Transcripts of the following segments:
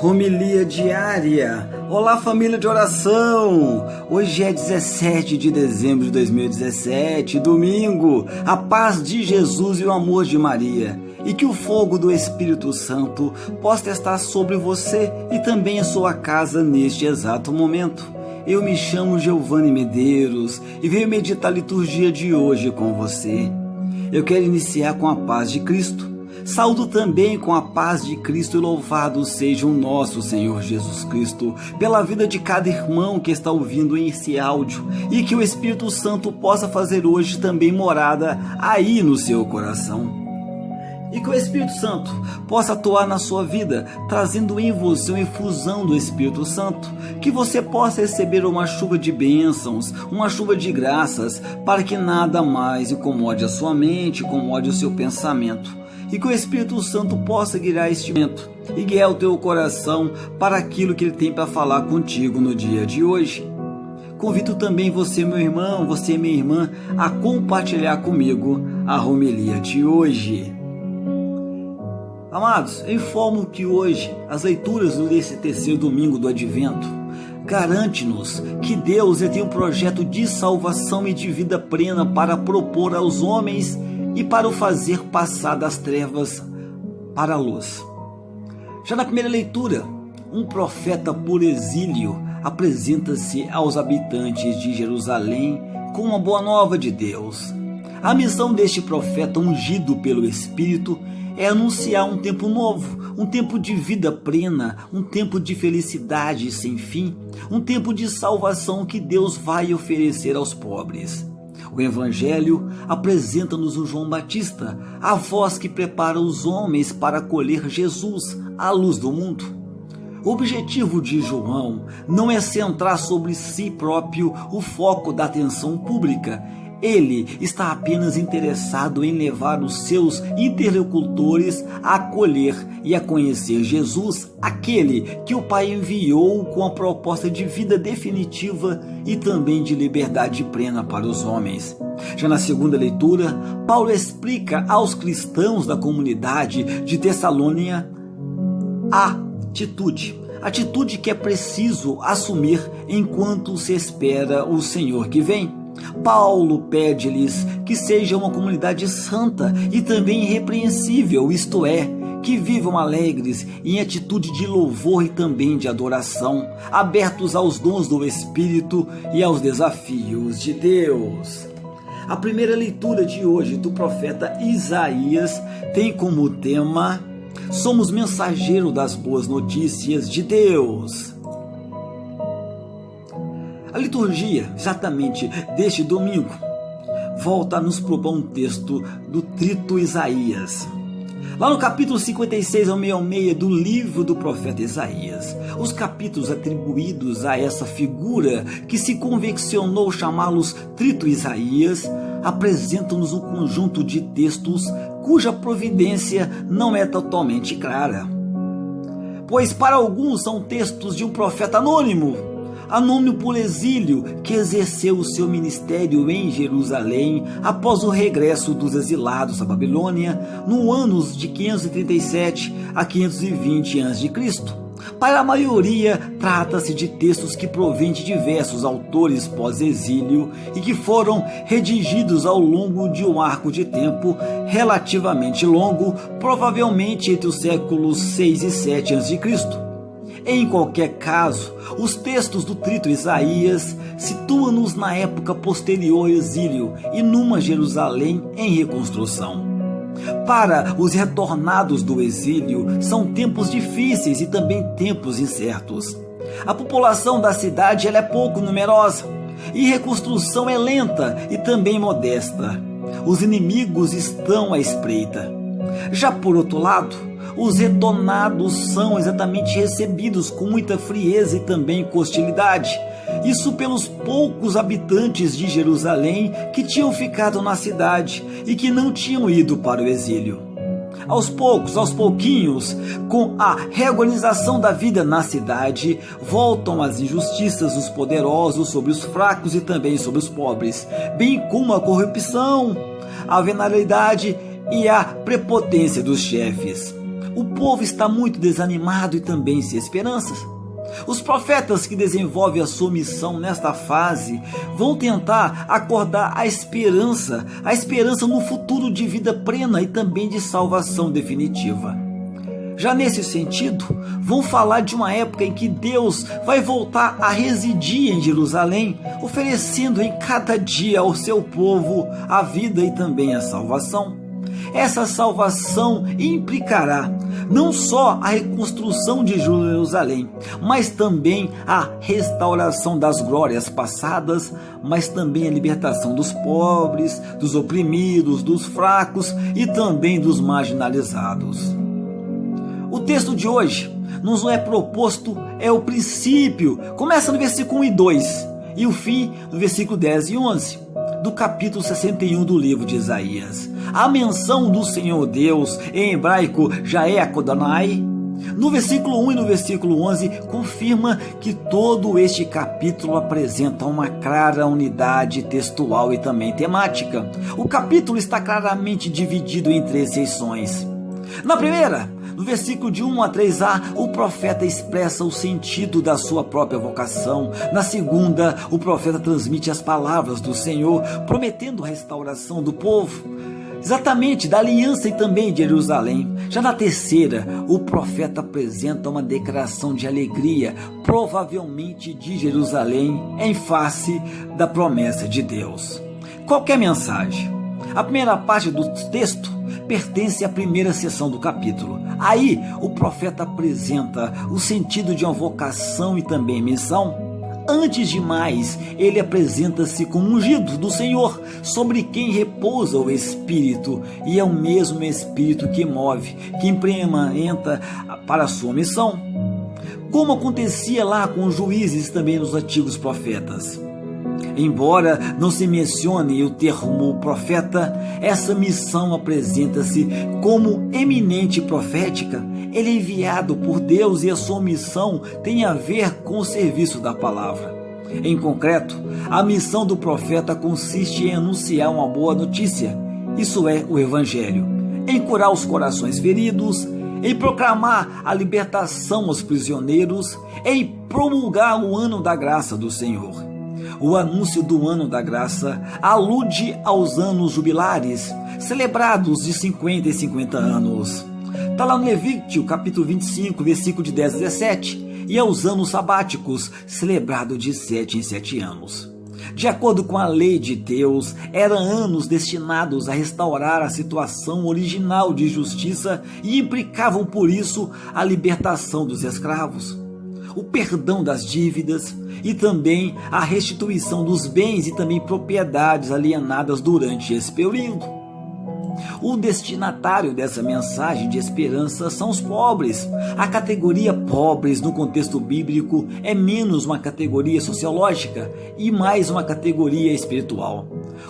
Homilia diária. Olá, família de oração. Hoje é 17 de dezembro de 2017, domingo. A paz de Jesus e o amor de Maria. E que o fogo do Espírito Santo possa estar sobre você e também em sua casa neste exato momento. Eu me chamo Giovanni Medeiros e venho meditar a liturgia de hoje com você. Eu quero iniciar com a paz de Cristo. Saúdo também com a paz de Cristo e louvado seja o nosso Senhor Jesus Cristo pela vida de cada irmão que está ouvindo esse áudio e que o Espírito Santo possa fazer hoje também morada aí no seu coração. E que o Espírito Santo possa atuar na sua vida, trazendo em você uma infusão do Espírito Santo, que você possa receber uma chuva de bênçãos, uma chuva de graças, para que nada mais incomode a sua mente, incomode o seu pensamento. E que o Espírito Santo possa guiar este momento e guiar o teu coração para aquilo que Ele tem para falar contigo no dia de hoje. Convido também você, meu irmão, você, minha irmã, a compartilhar comigo a homilia de hoje. Amados, eu informo que hoje as leituras desse terceiro domingo do Advento garante-nos que Deus tem um projeto de salvação e de vida plena para propor aos homens e para o fazer passar das trevas para a luz. Já na primeira leitura, um profeta por exílio apresenta-se aos habitantes de Jerusalém com uma boa nova de Deus. A missão deste profeta ungido pelo Espírito é anunciar um tempo novo, um tempo de vida plena, um tempo de felicidade sem fim, um tempo de salvação que Deus vai oferecer aos pobres. O Evangelho apresenta-nos o João Batista, a voz que prepara os homens para acolher Jesus, a luz do mundo. O objetivo de João não é centrar sobre si próprio o foco da atenção pública. Ele está apenas interessado em levar os seus interlocutores a acolher e a conhecer Jesus, aquele que o Pai enviou com a proposta de vida definitiva e também de liberdade plena para os homens. Já na segunda leitura, Paulo explica aos cristãos da comunidade de Tessalônica a atitude que é preciso assumir enquanto se espera o Senhor que vem. Paulo pede-lhes que seja uma comunidade santa e também irrepreensível, isto é, que vivam alegres em atitude de louvor e também de adoração, abertos aos dons do Espírito e aos desafios de Deus. A primeira leitura de hoje do profeta Isaías tem como tema: somos mensageiros das boas notícias de Deus. A liturgia, exatamente deste domingo, volta a nos propor um texto do Trito Isaías. Lá no capítulo 56 ao 66 do livro do profeta Isaías, os capítulos atribuídos a essa figura que se convencionou chamá-los Trito Isaías, apresentam-nos um conjunto de textos cuja providência não é totalmente clara. Pois para alguns são textos de um profeta anônimo por exílio, que exerceu o seu ministério em Jerusalém após o regresso dos exilados à Babilônia, no anos de 537 a 520 a.C. Para a maioria, trata-se de textos que provêm de diversos autores pós-exílio e que foram redigidos ao longo de um arco de tempo relativamente longo, provavelmente entre os séculos 6 e 7 a.C. Em qualquer caso, os textos do Trito Isaías situam-nos na época posterior ao exílio e numa Jerusalém em reconstrução. Para os retornados do exílio, são tempos difíceis e também tempos incertos. A população da cidade é pouco numerosa e reconstrução é lenta e também modesta. Os inimigos estão à espreita. Já por outro lado, os retornados são exatamente recebidos com muita frieza e também com hostilidade. Isso pelos poucos habitantes de Jerusalém que tinham ficado na cidade e que não tinham ido para o exílio. Aos pouquinhos, com a reorganização da vida na cidade, voltam as injustiças dos poderosos sobre os fracos e também sobre os pobres, bem como a corrupção, a venalidade e a prepotência dos chefes. O povo está muito desanimado e também sem esperanças. Os profetas que desenvolvem a sua missão nesta fase vão tentar acordar a esperança no futuro de vida plena e também de salvação definitiva. Já nesse sentido, vão falar de uma época em que Deus vai voltar a residir em Jerusalém, oferecendo em cada dia ao seu povo a vida e também a salvação. Essa salvação implicará não só a reconstrução de Jerusalém, mas também a restauração das glórias passadas, mas também a libertação dos pobres, dos oprimidos, dos fracos e também dos marginalizados. O texto de hoje nos é proposto o princípio, começa no versículo 1 e 2 e o fim no versículo 10 e 11 do capítulo 61 do livro de Isaías. A menção do Senhor Deus, em hebraico Jaé Adonai, no versículo 1 e no versículo 11, confirma que todo este capítulo apresenta uma clara unidade textual e também temática. O capítulo está claramente dividido em 3 seções. Na primeira, no versículo de 1 a 3a, o profeta expressa o sentido da sua própria vocação. Na segunda, o profeta transmite as palavras do Senhor, prometendo a restauração do povo, exatamente da aliança e também de Jerusalém. Já na terceira, o profeta apresenta uma declaração de alegria, provavelmente de Jerusalém, em face da promessa de Deus. Qual que é a mensagem? A primeira parte do texto pertence à primeira seção do capítulo. Aí, o profeta apresenta o sentido de uma vocação e também missão. Antes de mais, ele apresenta-se como ungido do Senhor, sobre quem repousa o Espírito, e é o mesmo Espírito que move, que implementa para a sua missão, como acontecia lá com os juízes também nos antigos profetas. Embora não se mencione o termo profeta, essa missão apresenta-se como eminente profética. Ele é enviado por Deus e a sua missão tem a ver com o serviço da palavra. Em concreto, a missão do profeta consiste em anunciar uma boa notícia, isso é, o Evangelho, em curar os corações feridos, em proclamar a libertação aos prisioneiros, em promulgar o ano da graça do Senhor. O anúncio do ano da graça alude aos anos jubilares, celebrados de 50 em 50 anos. Está lá no Levítico, capítulo 25, versículo de 10 a 17, e aos anos sabáticos, celebrados de 7 em 7 anos. De acordo com a lei de Deus, eram anos destinados a restaurar a situação original de justiça e implicavam por isso a libertação dos escravos, o perdão das dívidas e também a restituição dos bens e também propriedades alienadas durante esse período. O destinatário dessa mensagem de esperança são os pobres. A categoria pobres no contexto bíblico é menos uma categoria sociológica e mais uma categoria espiritual.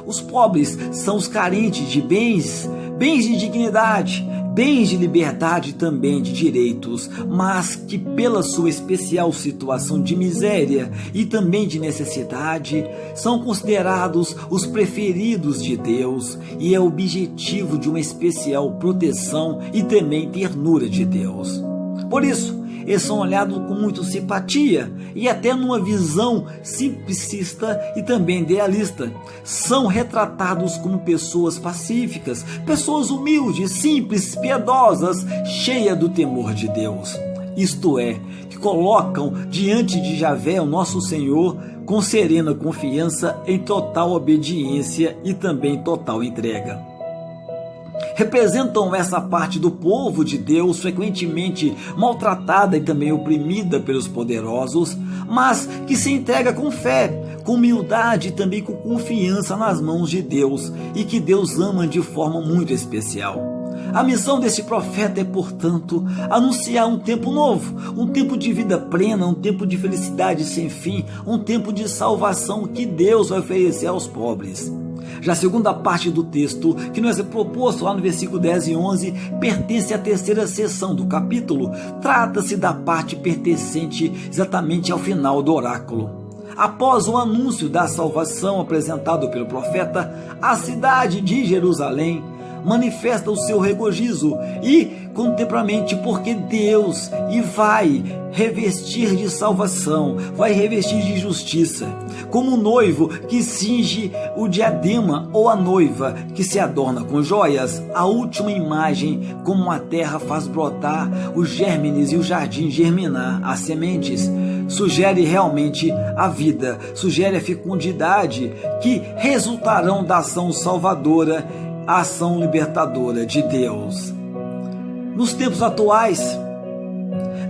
Os pobres são os carentes de bens de dignidade, bens de liberdade e também de direitos, mas que pela sua especial situação de miséria e também de necessidade, são considerados os preferidos de Deus e é objetivo de uma especial proteção e também ternura de Deus. Por isso, eles são olhados com muita simpatia e até numa visão simplicista e também idealista. São retratados como pessoas pacíficas, pessoas humildes, simples, piedosas, cheias do temor de Deus. Isto é, que colocam diante de Javé, o nosso Senhor, com serena confiança, em total obediência e também total entrega. Representam essa parte do povo de Deus frequentemente maltratada e também oprimida pelos poderosos, mas que se entrega com fé, com humildade e também com confiança nas mãos de Deus e que Deus ama de forma muito especial. A missão desse profeta é, portanto, anunciar um tempo novo, um tempo de vida plena, um tempo de felicidade sem fim, um tempo de salvação que Deus vai oferecer aos pobres. Já a segunda parte do texto, que nos é proposto lá no versículo 10 e 11, pertence à terceira seção do capítulo. Trata-se da parte pertencente exatamente ao final do oráculo. Após o anúncio da salvação apresentado pelo profeta, a cidade de Jerusalém manifesta o seu regozijo e contemporaneamente porque Deus vai revestir de salvação, vai revestir de justiça, como o noivo que cinge o diadema ou a noiva que se adorna com joias, a última imagem como a terra faz brotar os gérmenes e o jardim germinar as sementes, sugere realmente a vida, sugere a fecundidade que resultarão da ação salvadora, a ação libertadora de Deus. Nos tempos atuais,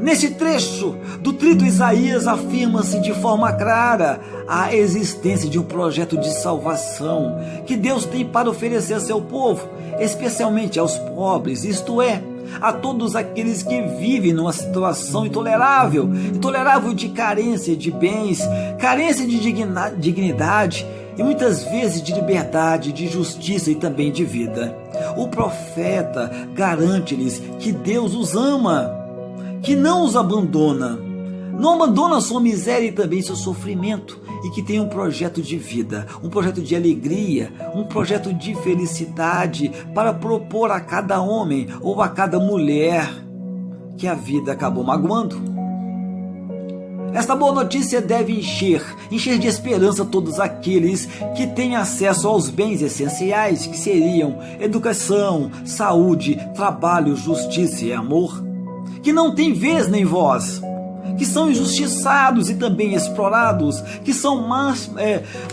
nesse trecho do Trito Isaías, afirma-se de forma clara a existência de um projeto de salvação que Deus tem para oferecer a seu povo, especialmente aos pobres, isto é, a todos aqueles que vivem numa situação intolerável de carência de bens, carência de dignidade e muitas vezes de liberdade, de justiça e também de vida. O profeta garante-lhes que Deus os ama, que não os abandona, não abandona sua miséria e também seu sofrimento, e que tem um projeto de vida, um projeto de alegria, um projeto de felicidade para propor a cada homem ou a cada mulher que a vida acabou magoando. Esta boa notícia deve encher de esperança todos aqueles que têm acesso aos bens essenciais, que seriam educação, saúde, trabalho, justiça e amor, que não têm vez nem voz, que são injustiçados e também explorados, que são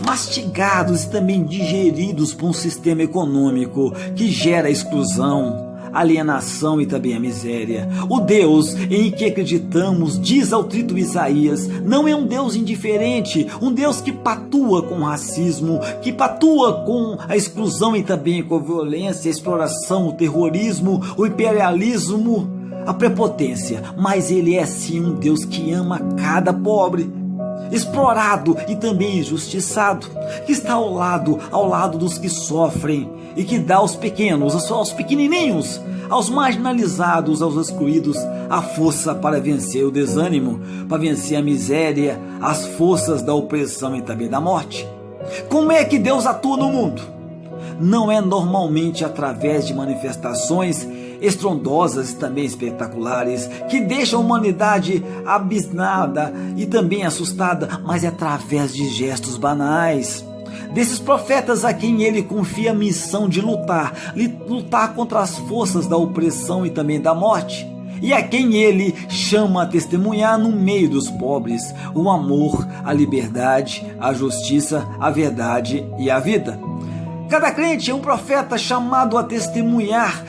mastigados e também digeridos por um sistema econômico que gera exclusão, alienação e também a miséria. O Deus em que acreditamos, diz ao Trito Isaías, não é um Deus indiferente, um Deus que patua com o racismo, que patua com a exclusão e também com a violência, a exploração, o terrorismo, o imperialismo, a prepotência, mas ele é sim um Deus que ama cada pobre, explorado e também injustiçado, que está ao lado dos que sofrem e que dá aos pequenos, aos pequenininhos, aos marginalizados, aos excluídos, a força para vencer o desânimo, para vencer a miséria, as forças da opressão e também da morte. Como é que Deus atua no mundo? Não é normalmente através de manifestações estrondosas e também espetaculares, que deixam a humanidade abismada e também assustada, mas é através de gestos banais, desses profetas a quem ele confia a missão de lutar contra as forças da opressão e também da morte, e a quem ele chama a testemunhar no meio dos pobres o amor, a liberdade, a justiça, a verdade e a vida. Cada crente é um profeta chamado a testemunhar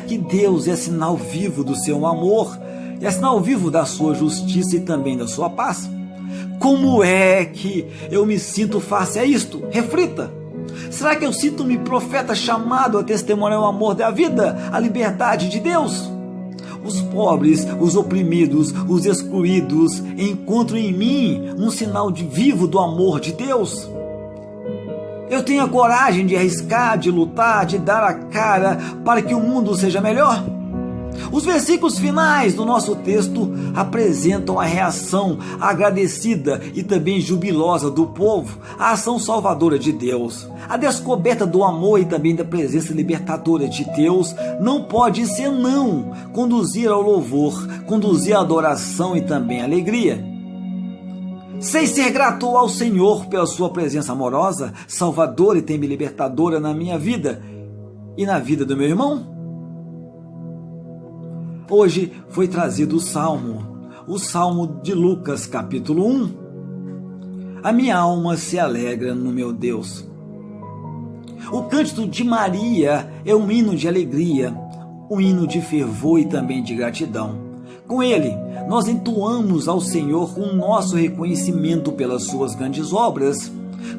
que Deus é sinal vivo do seu amor, é sinal vivo da sua justiça e também da sua paz. Como é que eu me sinto face a isto? Reflita. Será que eu sinto-me profeta chamado a testemunhar o amor da vida, a liberdade de Deus? Os pobres, os oprimidos, os excluídos encontram em mim um sinal vivo do amor de Deus? Eu tenho a coragem de arriscar, de lutar, de dar a cara para que o mundo seja melhor? Os versículos finais do nosso texto apresentam a reação agradecida e também jubilosa do povo à ação salvadora de Deus. A descoberta do amor e também da presença libertadora de Deus não pode senão conduzir ao louvor, conduzir à adoração e também à alegria. Sei ser grato ao Senhor pela sua presença amorosa, salvadora e também libertadora na minha vida e na vida do meu irmão. Hoje foi trazido o Salmo de Lucas, capítulo 1. A minha alma se alegra no meu Deus. O cântico de Maria é um hino de alegria, um hino de fervor e também de gratidão. Com ele, nós entoamos ao Senhor o nosso reconhecimento pelas suas grandes obras.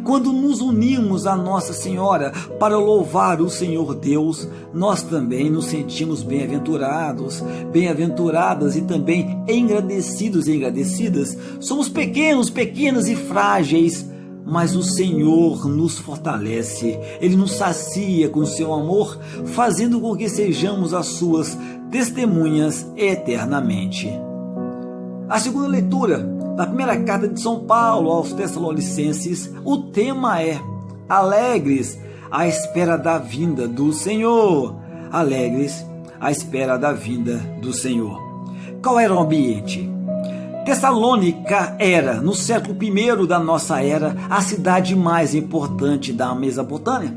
Quando nos unimos a Nossa Senhora para louvar o Senhor Deus, nós também nos sentimos bem-aventurados, bem-aventuradas e também engrandecidos e engrandecidas. Somos pequenos, pequenas e frágeis, mas o Senhor nos fortalece, Ele nos sacia com o seu amor, fazendo com que sejamos as suas testemunhas eternamente. A segunda leitura da primeira carta de São Paulo aos Tessalonicenses, o tema é: alegres, à espera da vinda do Senhor. Alegres à espera da vinda do Senhor. Qual era o ambiente? Tessalônica era, no século I da nossa era, a cidade mais importante da Mesopotâmia.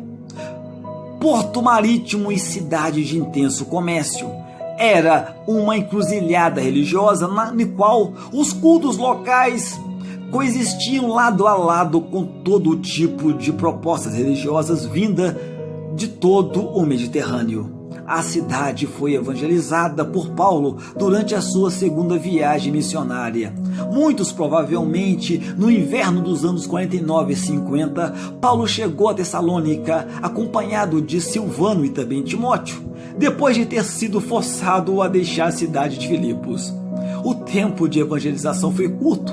Porto marítimo e cidade de intenso comércio. Era uma encruzilhada religiosa na qual os cultos locais coexistiam lado a lado com todo tipo de propostas religiosas vinda de todo o Mediterrâneo. A cidade foi evangelizada por Paulo durante a sua segunda viagem missionária. Muitos provavelmente, no inverno dos anos 49 e 50, Paulo chegou a Tessalônica acompanhado de Silvano e também Timóteo, depois de ter sido forçado a deixar a cidade de Filipos. O tempo de evangelização foi curto,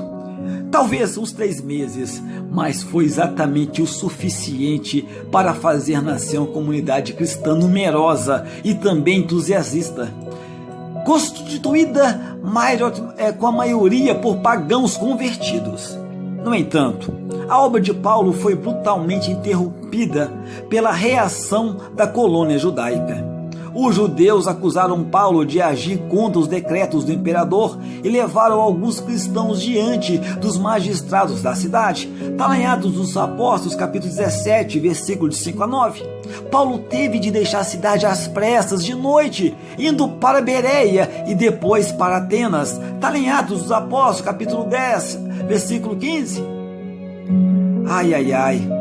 talvez uns 3 meses, mas foi exatamente o suficiente para fazer nascer uma comunidade cristã numerosa e também entusiasta, constituída com a maioria por pagãos convertidos. No entanto, a obra de Paulo foi brutalmente interrompida pela reação da colônia judaica. Os judeus acusaram Paulo de agir contra os decretos do imperador e levaram alguns cristãos diante dos magistrados da cidade. Está lá em Atos dos Apóstolos, capítulo 17, versículos de 5 a 9. Paulo teve de deixar a cidade às pressas de noite, indo para Bereia e depois para Atenas. Está lá em Atos dos Apóstolos, capítulo 10, versículo 15.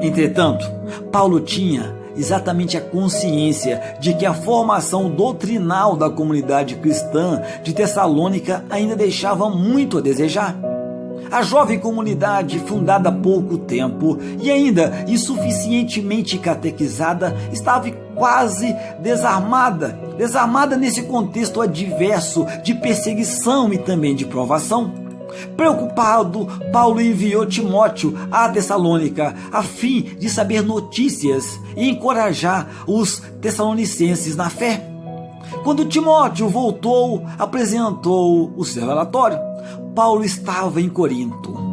Entretanto, Paulo tinha exatamente a consciência de que a formação doutrinal da comunidade cristã de Tessalônica ainda deixava muito a desejar. A jovem comunidade, fundada há pouco tempo e ainda insuficientemente catequizada, estava quase desarmada nesse contexto adverso de perseguição e também de provação. Preocupado, Paulo enviou Timóteo a Tessalônica a fim de saber notícias e encorajar os tessalonicenses na fé. Quando Timóteo voltou, apresentou o seu relatório. Paulo estava em Corinto.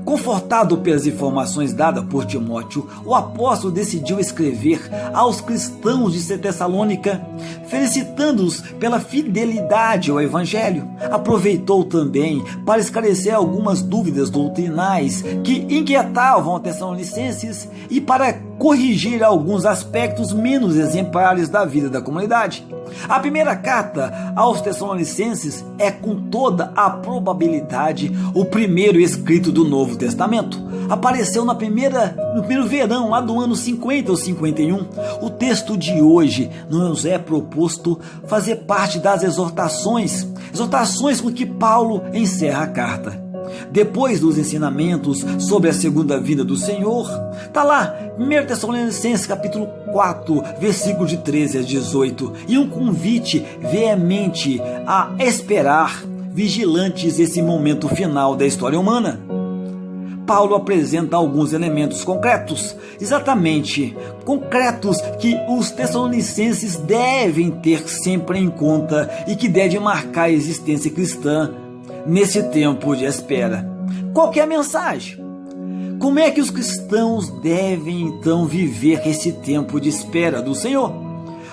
Confortado pelas informações dadas por Timóteo, o apóstolo decidiu escrever aos cristãos de Tessalônica, felicitando-os pela fidelidade ao evangelho. Aproveitou também para esclarecer algumas dúvidas doutrinais que inquietavam os tessalonicenses e para corrigir alguns aspectos menos exemplares da vida da comunidade. A primeira carta aos Tessalonicenses é, com toda a probabilidade, o primeiro escrito do Novo Testamento. Apareceu no primeiro verão, lá do ano 50 ou 51. O texto de hoje nos é proposto fazer parte das exortações com que Paulo encerra a carta. Depois dos ensinamentos sobre a segunda vinda do Senhor, está lá, 1 Tessalonicenses capítulo 4, versículo de 13 a 18, e um convite veemente a esperar vigilantes esse momento final da história humana. Paulo apresenta alguns elementos concretos que os tessalonicenses devem ter sempre em conta e que devem marcar a existência cristã nesse tempo de espera. Qual que é a mensagem? Como é que os cristãos devem então viver esse tempo de espera do Senhor?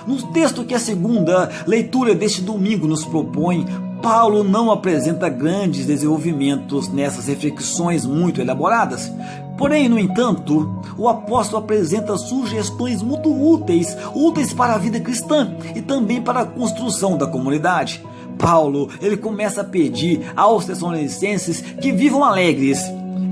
No texto que a segunda leitura deste domingo nos propõe, Paulo não apresenta grandes desenvolvimentos nessas reflexões muito elaboradas. Porém, no entanto, o apóstolo apresenta sugestões muito úteis para a vida cristã e também para a construção da comunidade. Paulo, ele começa a pedir aos tessalonicenses que vivam alegres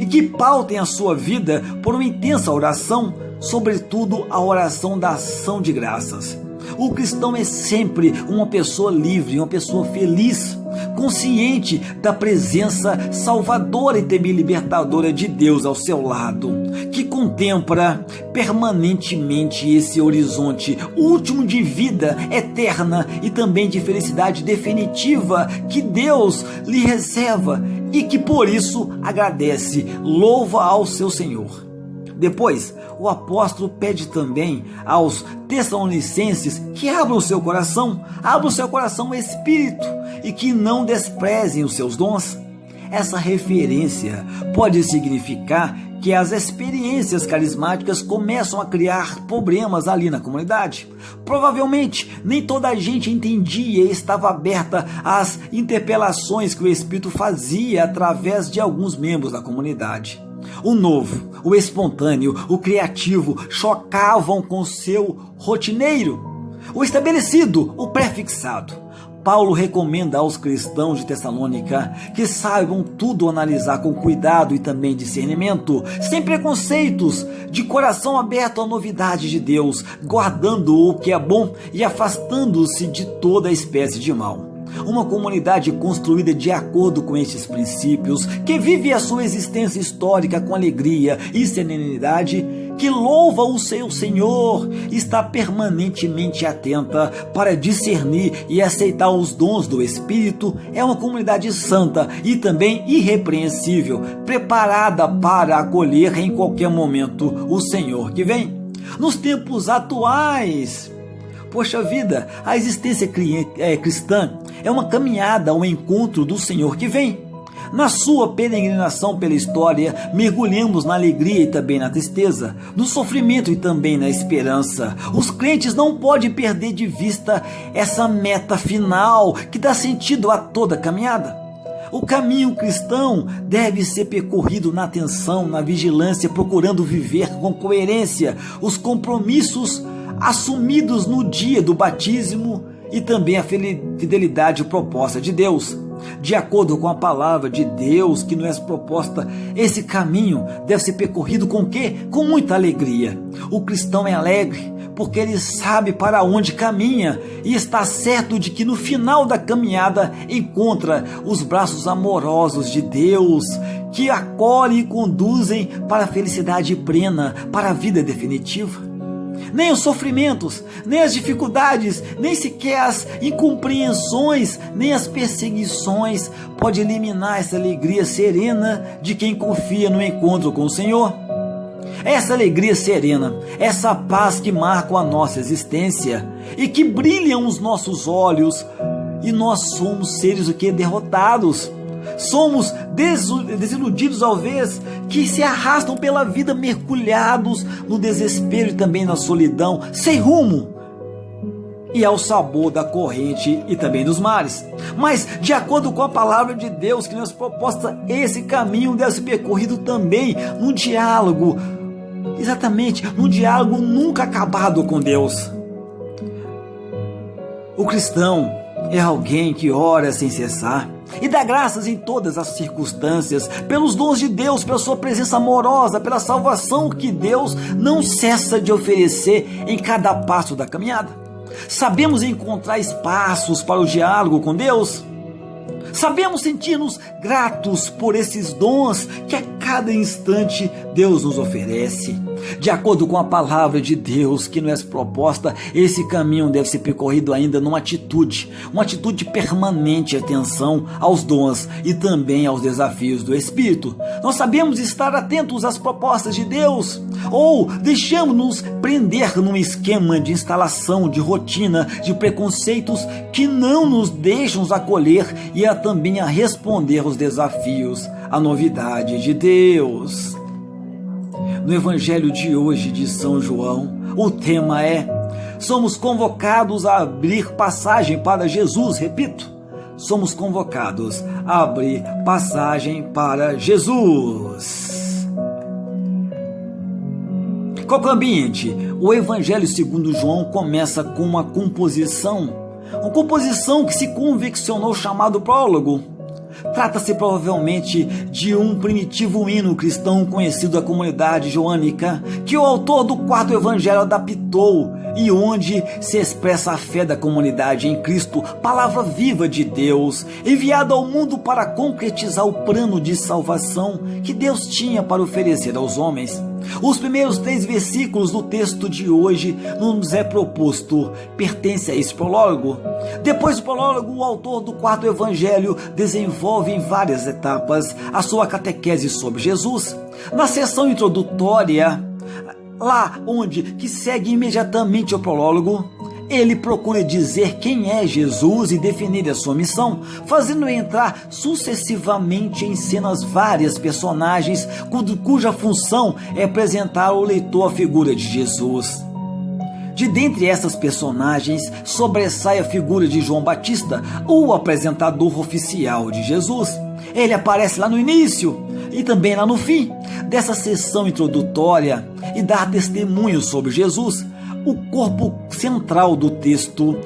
e que pautem a sua vida por uma intensa oração, sobretudo a oração da ação de graças. O cristão é sempre uma pessoa livre, uma pessoa feliz, consciente da presença salvadora e também libertadora de Deus ao seu lado, que contempla permanentemente esse horizonte último de vida eterna e também de felicidade definitiva que Deus lhe reserva e que por isso agradece, louva ao seu Senhor. Depois, o apóstolo pede também aos tessalonicenses que abram seu coração ao Espírito e que não desprezem os seus dons. Essa referência pode significar porque as experiências carismáticas começam a criar problemas ali na comunidade. Provavelmente nem toda a gente entendia e estava aberta às interpelações que o Espírito fazia através de alguns membros da comunidade. O novo, o espontâneo, o criativo chocavam com o seu rotineiro, o estabelecido, o prefixado. Paulo recomenda aos cristãos de Tessalônica que saibam tudo analisar com cuidado e também discernimento, sem preconceitos, de coração aberto à novidade de Deus, guardando o que é bom e afastando-se de toda espécie de mal. Uma comunidade construída de acordo com estes princípios, que vive a sua existência histórica com alegria e serenidade, que louva o seu Senhor, está permanentemente atenta para discernir e aceitar os dons do Espírito, é uma comunidade santa e também irrepreensível, preparada para acolher em qualquer momento o Senhor que vem. Nos tempos atuais, poxa vida, a existência cristã é uma caminhada ao encontro do Senhor que vem. Na sua peregrinação pela história, mergulhemos na alegria e também na tristeza, no sofrimento e também na esperança. Os crentes não podem perder de vista essa meta final que dá sentido a toda a caminhada. O caminho cristão deve ser percorrido na atenção, na vigilância, procurando viver com coerência os compromissos assumidos no dia do batismo e também a fidelidade proposta de Deus. De acordo com a palavra de Deus que nos é proposta, esse caminho deve ser percorrido com o quê? Com muita alegria. O cristão é alegre porque ele sabe para onde caminha e está certo de que no final da caminhada encontra os braços amorosos de Deus que acolhem e conduzem para a felicidade plena, para a vida definitiva. Nem os sofrimentos, nem as dificuldades, nem sequer as incompreensões, nem as perseguições pode eliminar essa alegria serena de quem confia no encontro com o Senhor. Essa alegria serena, essa paz que marca a nossa existência e que brilham os nossos olhos, e nós somos seres derrotados. Somos desiludidos ao ver que se arrastam pela vida mergulhados no desespero e também na solidão, sem rumo e ao sabor da corrente e também dos mares. Mas de acordo com a palavra de Deus que nos proposta, esse caminho deve ser percorrido também num diálogo, exatamente, num diálogo nunca acabado com Deus. O cristão é alguém que ora sem cessar e dá graças em todas as circunstâncias, pelos dons de Deus, pela sua presença amorosa, pela salvação que Deus não cessa de oferecer em cada passo da caminhada. Sabemos encontrar espaços para o diálogo com Deus? Sabemos sentir-nos gratos por esses dons que a cada instante Deus nos oferece. De acordo com a palavra de Deus que nos é proposta, esse caminho deve ser percorrido ainda numa atitude, uma atitude permanente de atenção aos dons e também aos desafios do Espírito. Nós sabemos estar atentos às propostas de Deus ou deixamos-nos prender num esquema de instalação, de rotina, de preconceitos que não nos deixam nos acolher e também a responder aos desafios, à novidade de Deus. No Evangelho de hoje de São João, o tema é: somos convocados a abrir passagem para Jesus. Repito, somos convocados a abrir passagem para Jesus. Qual é o ambiente? O Evangelho segundo João começa com uma composição que se conveccionou chamado prólogo. Trata-se provavelmente de um primitivo hino cristão conhecido da comunidade joânica, que o autor do quarto evangelho adaptou e onde se expressa a fé da comunidade em Cristo, palavra viva de Deus, enviada ao mundo para concretizar o plano de salvação que Deus tinha para oferecer aos homens. Os primeiros 3 versículos do texto de hoje nos é proposto, pertence a esse prólogo. Depois do prólogo, o autor do quarto evangelho desenvolve em várias etapas a sua catequese sobre Jesus. Na seção introdutória, lá onde que segue imediatamente o prólogo, ele procura dizer quem é Jesus e definir a sua missão, fazendo entrar sucessivamente em cenas várias personagens cuja função é apresentar ao leitor a figura de Jesus. De dentre essas personagens, sobressai a figura de João Batista, o apresentador oficial de Jesus. Ele aparece lá no início e também lá no fim dessa sessão introdutória e dá testemunho sobre Jesus. O corpo central do texto,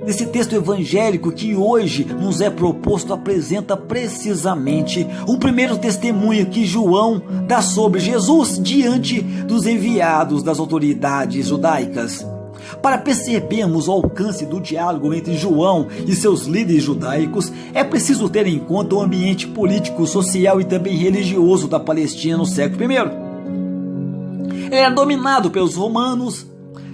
desse texto evangélico que hoje nos é proposto, apresenta precisamente o primeiro testemunho que João dá sobre Jesus diante dos enviados das autoridades judaicas. Para percebermos o alcance do diálogo entre João e seus líderes judaicos, é preciso ter em conta o ambiente político, social e também religioso da Palestina no século I. Ele era dominado pelos romanos,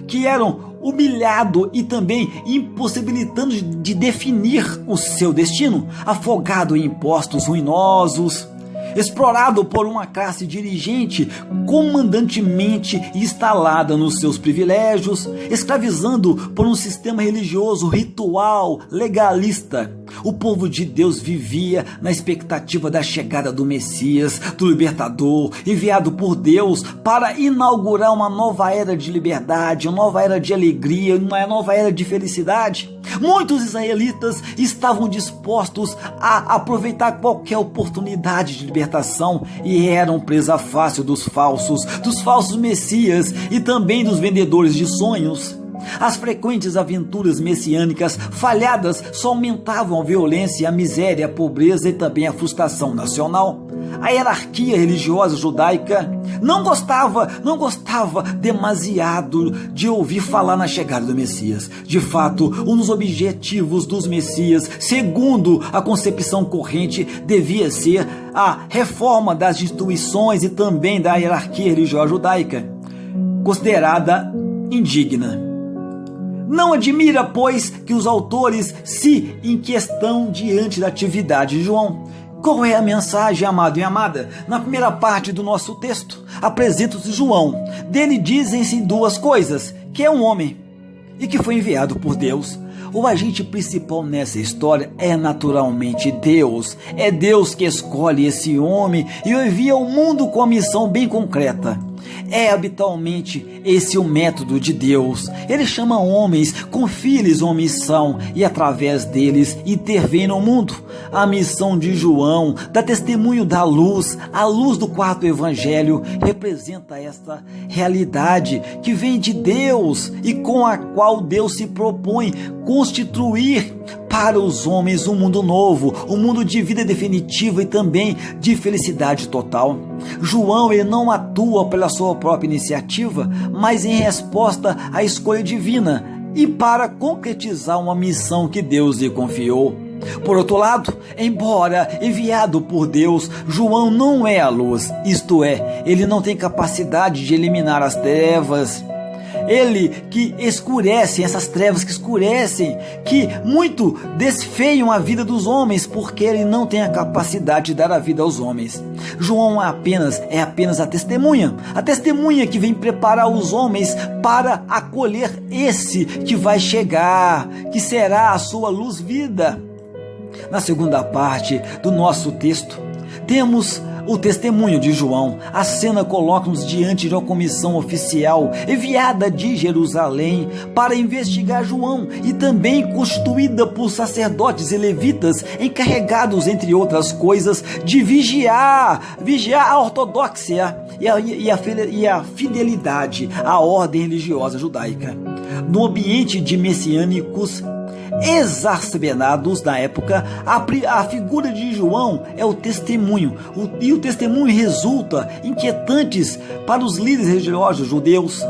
que eram humilhados e também impossibilitando de definir o seu destino, afogado em impostos ruinosos, explorado por uma classe dirigente comandantemente instalada nos seus privilégios, escravizando por um sistema religioso, ritual, legalista. O povo de Deus vivia na expectativa da chegada do Messias, do libertador, enviado por Deus para inaugurar uma nova era de liberdade, uma nova era de alegria, uma nova era de felicidade. Muitos israelitas estavam dispostos a aproveitar qualquer oportunidade de libertação e eram presa fácil dos falsos messias e também dos vendedores de sonhos. As frequentes aventuras messiânicas falhadas só aumentavam a violência, a miséria, a pobreza e também a frustração nacional. A hierarquia religiosa judaica não gostava demasiado de ouvir falar na chegada do Messias. De fato, um dos objetivos dos Messias, segundo a concepção corrente, devia ser a reforma das instituições e também da hierarquia religiosa judaica, considerada indigna. Não admira, pois, que os autores se inquietam diante da atividade de João. Qual é a mensagem, amado e amada? Na primeira parte do nosso texto, apresenta-se João. Dele dizem-se duas coisas: que é um homem e que foi enviado por Deus. O agente principal nessa história é naturalmente Deus. É Deus que escolhe esse homem e o envia ao mundo com uma missão bem concreta. É habitualmente esse o método de Deus. Ele chama homens, confia-lhes uma missão e através deles intervém no mundo. A missão de João dá testemunho da luz. A luz do quarto evangelho representa esta realidade que vem de Deus e com a qual Deus se propõe constituir para os homens um mundo novo, um mundo de vida definitiva e também de felicidade total. João ele não atua pela sua própria iniciativa, mas em resposta à escolha divina e para concretizar uma missão que Deus lhe confiou. Por outro lado, embora enviado por Deus, João não é a luz, isto é, ele não tem capacidade de eliminar as trevas. Ele que escurece, essas trevas que escurecem, que muito desfeiam a vida dos homens, porque ele não tem a capacidade de dar a vida aos homens. João é apenas a testemunha que vem preparar os homens para acolher esse que vai chegar, que será a sua luz-vida. Na segunda parte do nosso texto, temos o testemunho de João. A cena coloca-nos diante de uma comissão oficial enviada de Jerusalém para investigar João e também constituída por sacerdotes e levitas encarregados, entre outras coisas, de vigiar a ortodoxia e a fidelidade à ordem religiosa judaica. No ambiente de messiânicos exacerbados na época, a figura de João é o testemunho, e o testemunho resulta inquietantes para os líderes religiosos judeus.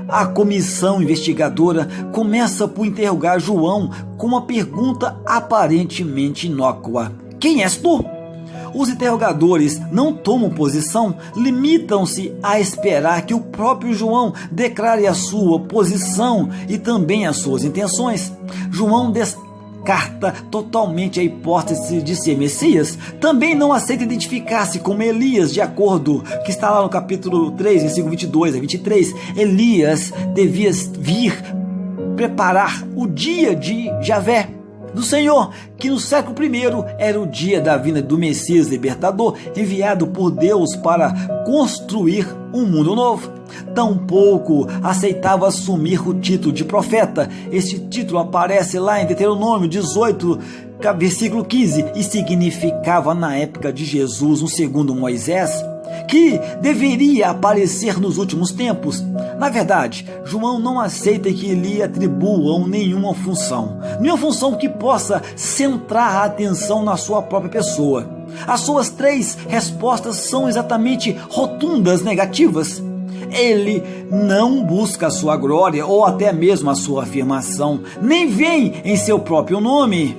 A comissão investigadora começa por interrogar João com uma pergunta aparentemente inócua: quem és tu? Os interrogadores não tomam posição, limitam-se a esperar que o próprio João declare a sua posição e também as suas intenções. João descarta totalmente a hipótese de ser Messias, também não aceita identificar-se como Elias, de acordo que está lá no capítulo 3, versículo 22 a 23. Elias devia vir preparar o dia de Javé, do Senhor, que no século I era o dia da vinda do Messias libertador, enviado por Deus para construir um mundo novo. Tampouco aceitava assumir o título de profeta. Este título aparece lá em Deuteronômio 18, versículo 15, e significava na época de Jesus um segundo Moisés, que deveria aparecer nos últimos tempos. Na verdade, João não aceita que lhe atribuam nenhuma função que possa centrar a atenção na sua própria pessoa. As suas 3 respostas são exatamente rotundas negativas. Ele não busca a sua glória ou até mesmo a sua afirmação, nem vem em seu próprio nome.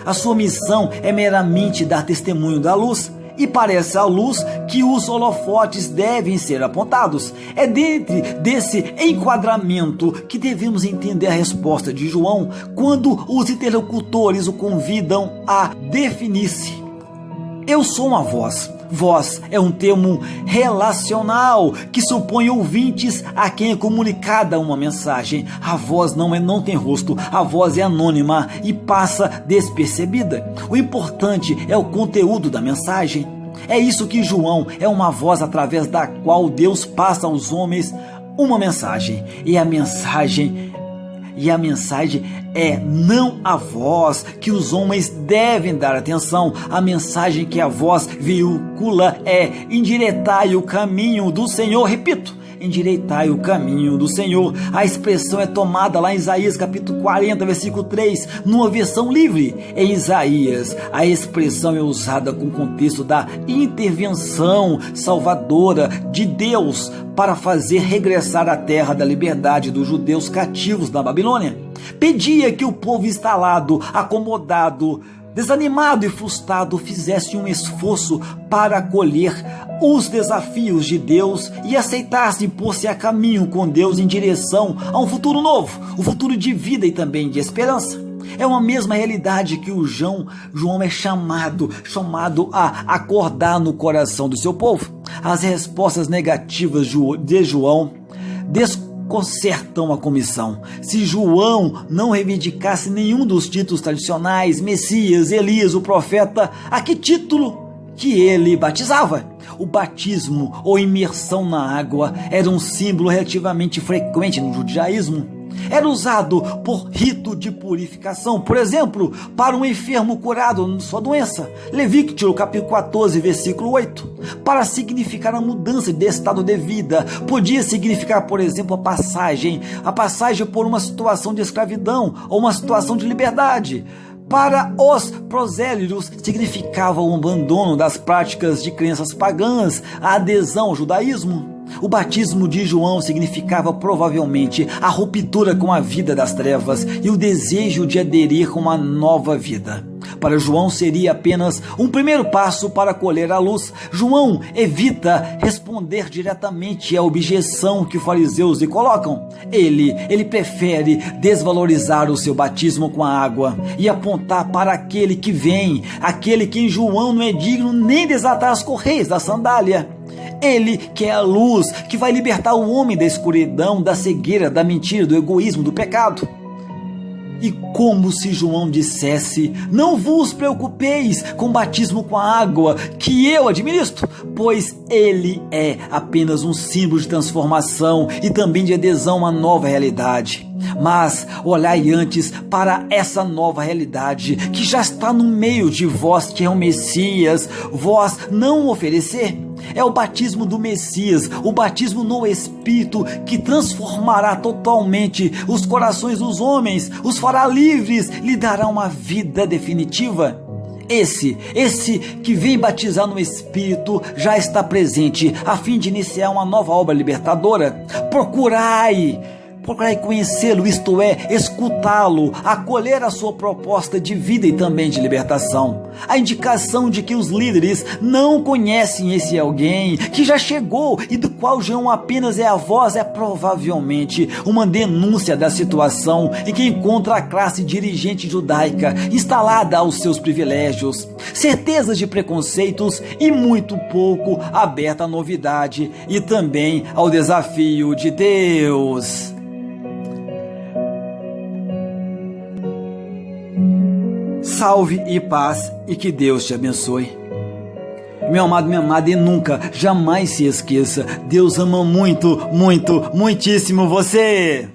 A sua missão é meramente dar testemunho da luz, e parece à luz que os holofotes devem ser apontados. É dentro desse enquadramento que devemos entender a resposta de João quando os interlocutores o convidam a definir-se. Eu sou uma voz. Voz é um termo relacional que supõe ouvintes a quem é comunicada uma mensagem. A voz não tem rosto, a voz é anônima e passa despercebida. O importante é o conteúdo da mensagem. É isso que João é, uma voz através da qual Deus passa aos homens uma mensagem. E a mensagem é não a voz que os homens devem dar atenção. A mensagem que a voz veicula é: endireitai o caminho do Senhor. Repito, endireitai o caminho do Senhor. A expressão é tomada lá em Isaías capítulo 40, versículo 3, numa versão livre. Em Isaías, a expressão é usada com o contexto da intervenção salvadora de Deus para fazer regressar a terra da liberdade dos judeus cativos da Babilônia. Pedia que o povo instalado, acomodado, desanimado e frustrado fizesse um esforço para acolher os desafios de Deus e aceitasse pôr-se a caminho com Deus em direção a um futuro novo, um futuro de vida e também de esperança. É uma mesma realidade que o João é chamado a acordar no coração do seu povo. As respostas negativas de João desconcertam a comissão. Se João não reivindicasse nenhum dos títulos tradicionais, Messias, Elias, o profeta, a que título que ele batizava? O batismo ou imersão na água era um símbolo relativamente frequente no judaísmo. Era usado por rito de purificação, por exemplo, para um enfermo curado de sua doença. Levítico capítulo 14, versículo 8. Para significar a mudança de estado de vida, podia significar, por exemplo, a passagem por uma situação de escravidão ou uma situação de liberdade. Para os prosélitos, significava o abandono das práticas de crenças pagãs, a adesão ao judaísmo. O batismo de João significava provavelmente a ruptura com a vida das trevas e o desejo de aderir com uma nova vida. Para João seria apenas um primeiro passo para colher a luz. João evita responder diretamente à objeção que os fariseus lhe colocam. Ele prefere desvalorizar o seu batismo com a água e apontar para aquele que vem, aquele que em João não é digno nem desatar as correias da sandália. Ele que é a luz, que vai libertar o homem da escuridão, da cegueira, da mentira, do egoísmo, do pecado. E como se João dissesse: não vos preocupeis com o batismo com a água que eu administro, pois ele é apenas um símbolo de transformação e também de adesão a uma nova realidade. Mas olhai antes para essa nova realidade que já está no meio de vós, que é o Messias, vós não oferecer. É o batismo do Messias, o batismo no Espírito, que transformará totalmente os corações dos homens, os fará livres, lhe dará uma vida definitiva. Esse que vem batizar no Espírito já está presente a fim de iniciar uma nova obra libertadora. Procurai conhecê-lo, isto é, escutá-lo, acolher a sua proposta de vida e também de libertação. A indicação de que os líderes não conhecem esse alguém que já chegou e do qual João apenas é a voz é provavelmente uma denúncia da situação em que encontra a classe dirigente judaica instalada aos seus privilégios, certezas de preconceitos e muito pouco aberta à novidade e também ao desafio de Deus. salve e paz e que Deus te abençoe. Meu amado, minha amada, e nunca, jamais se esqueça, Deus ama muito, muito, muitíssimo você.